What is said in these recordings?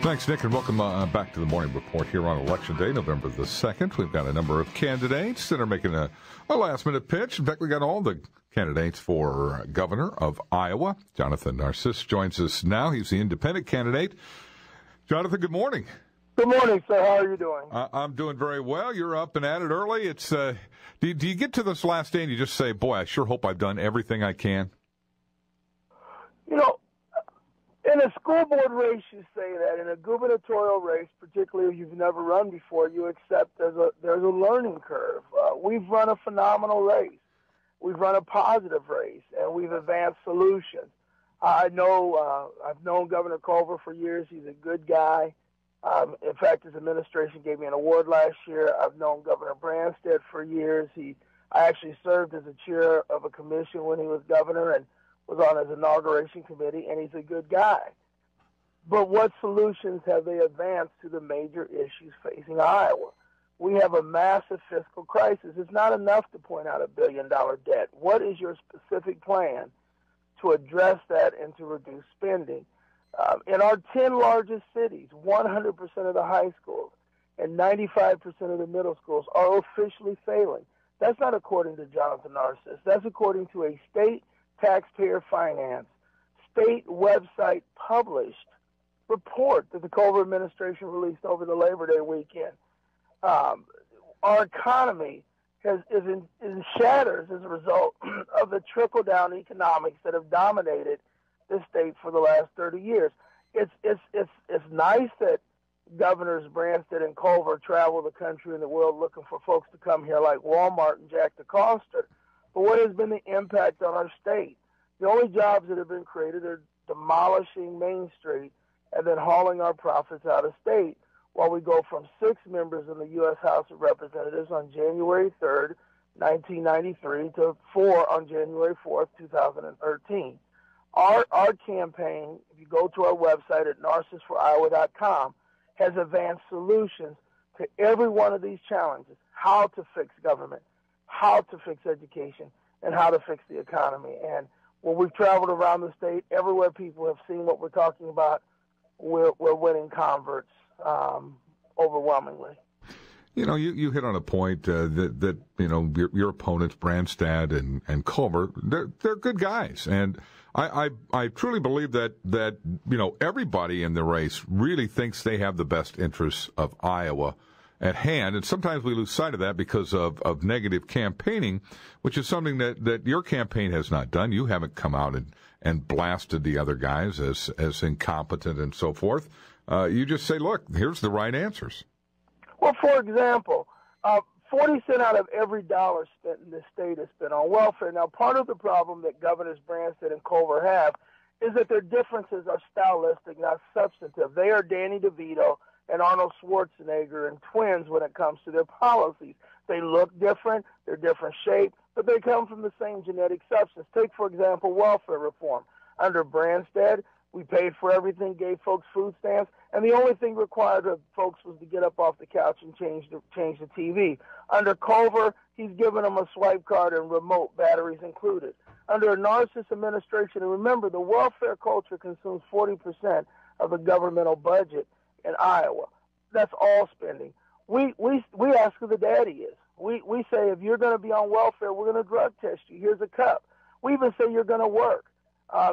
Thanks, Nick, and welcome back to the Morning Report here on Election Day, November the 2nd. We've got a number of candidates that are making a last-minute pitch. In fact, we got all the candidates for governor of Iowa. Jonathan Narcisse joins us now. He's the independent candidate. Jonathan, good morning. Good morning, sir. How are you doing? I'm doing very well. You're up and at it early. It's do you get to this last day and you just say, boy, I sure hope I've done everything I can? You know, in a school board race, you say that. In a gubernatorial race, particularly if you've never run before, you accept there's a learning curve. We've run a phenomenal race. We've run a positive race, and we've advanced solutions. I've known Governor Culver for years. He's a good guy. In fact, his administration gave me an award last year. I've known Governor Branstad for years. I actually served as a chair of a commission when he was governor and was on his inauguration committee, and he's a good guy. But what solutions have they advanced to the major issues facing Iowa? We have a massive fiscal crisis. It's not enough to point out $1 billion debt. What is your specific plan to address that and to reduce spending? In our 10 largest cities, 100% of the high schools and 95% of the middle schools are officially failing. That's not according to Jonathan Narcisse. That's according to a state taxpayer finance, state website published report that the Culver administration released over the Labor Day weekend. Our economy is in shatters as a result of the trickle-down economics that have dominated this state for the last 30 years. It's nice that Governors Branstad and Culver travel the country and the world looking for folks to come here like Walmart and Jack DeCoster. But what has been the impact on our state? The only jobs that have been created are demolishing Main Street and then hauling our profits out of state while we go from 6 members in the U.S. House of Representatives on January 3rd, 1993 to 4 on January 4th, 2013. Our campaign, if you go to our website at narcisseforiowa.com, has advanced solutions to every one of these challenges: how to fix government, how to fix education, and how to fix the economy. And when we've traveled around the state, everywhere people have seen what we're talking about, we're winning converts overwhelmingly. You know, you hit on a point that you know, your opponents, Branstad and Culver, they're good guys, and I truly believe that you know, everybody in the race really thinks they have the best interests of Iowa at hand, and sometimes we lose sight of that because of negative campaigning, which is something that your campaign has not done. You haven't come out and blasted the other guys as incompetent and so forth. You just say, look, here's the right answers. Well, for example, 40 cents out of every dollar spent in this state is spent on welfare. Now, part of the problem that Governors Branstad and Culver have is that their differences are stylistic, not substantive. They are Danny DeVito and Arnold Schwarzenegger and twins when it comes to their policies. They look different, they're different shape, but they come from the same genetic substance. Take, for example, welfare reform. Under Branstad, we paid for everything, gave folks food stamps, and the only thing required of folks was to get up off the couch and change the TV. Under Culver, he's given them a swipe card and remote, batteries included. Under a Narcisse administration, and remember, the welfare culture consumes 40% of the governmental budget in Iowa. That's all spending. We ask who the daddy is. We say, if you're going to be on welfare, we're going to drug test you. Here's a cup. We even say you're going to work.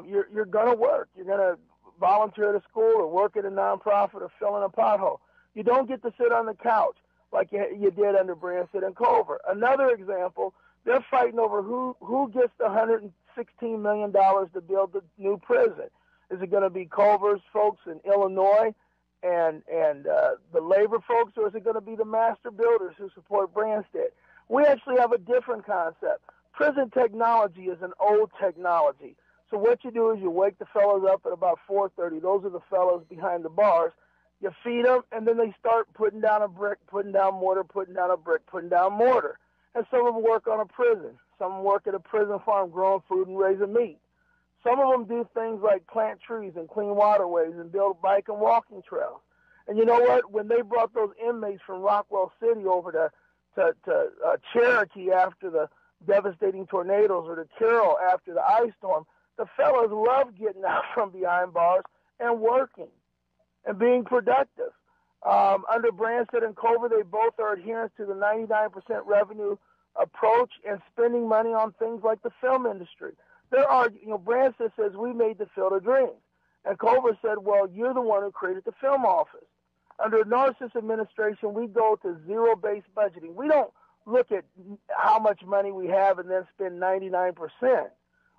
You're going to work. You're going to volunteer at a school or work at a nonprofit or fill in a pothole. You don't get to sit on the couch like you did under Branstad and Culver. Another example, they're fighting over who gets the $116 million to build the new prison. Is it going to be Culver's folks in Illinois and the labor folks, or is it going to be the master builders who support Branstad? We actually have a different concept. Prison technology is an old technology. So what you do is you wake the fellows up at about 4:30. Those are the fellows behind the bars. You feed them, and then they start putting down a brick, putting down mortar, putting down a brick, putting down mortar. And some of them work on a prison. Some of them work at a prison farm growing food and raising meat. Some of them do things like plant trees and clean waterways and build bike and walking trails. And you know what? When they brought those inmates from Rockwell City over to Cherokee after the devastating tornadoes or to Carroll after the ice storm, the fellas love getting out from behind bars and working. and being productive. Under Branstad and Culver, they both are adherents to the 99% revenue approach and spending money on things like the film industry. Branstad says we made the Field of Dreams, and Culver said, well, you're the one who created the film office. Under Narcisse administration, we go to zero-based budgeting. We don't look at how much money we have and then spend 99%.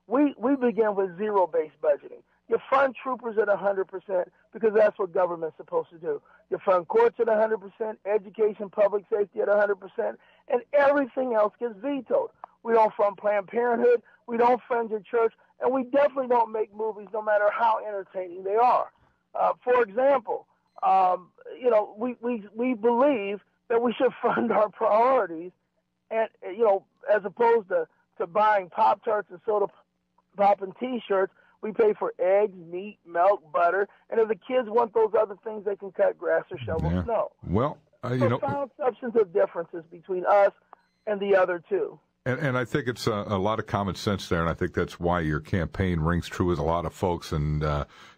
We begin with zero-based budgeting. You fund troopers at 100% because that's what government's supposed to do. You fund courts at 100%, education, public safety at 100%, and everything else gets vetoed. We don't fund Planned Parenthood, we don't fund your church, and we definitely don't make movies no matter how entertaining they are. For example, we believe that we should fund our priorities, and as opposed to buying Pop-Tarts and soda pop and T-shirts, we pay for eggs, meat, milk, butter, and if the kids want those other things, they can cut grass or shovel snow. Well, profound substantive differences between us and the other two. And I think it's a lot of common sense there, and I think that's why your campaign rings true with a lot of folks, and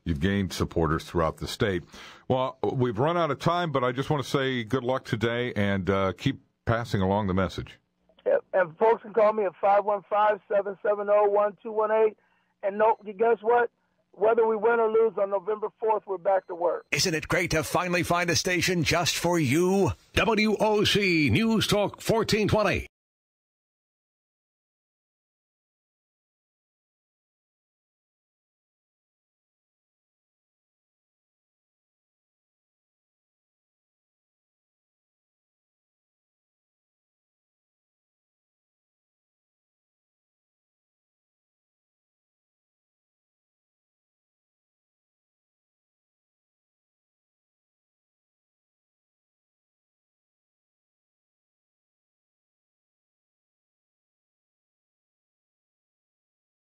you've gained supporters throughout the state. Well, we've run out of time, but I just want to say good luck today, and keep passing along the message. Yeah, and folks can call me at 515-770-1218. And guess what? Whether we win or lose on November 4th, we're back to work. Isn't it great to finally find a station just for you? WOC News Talk 1420.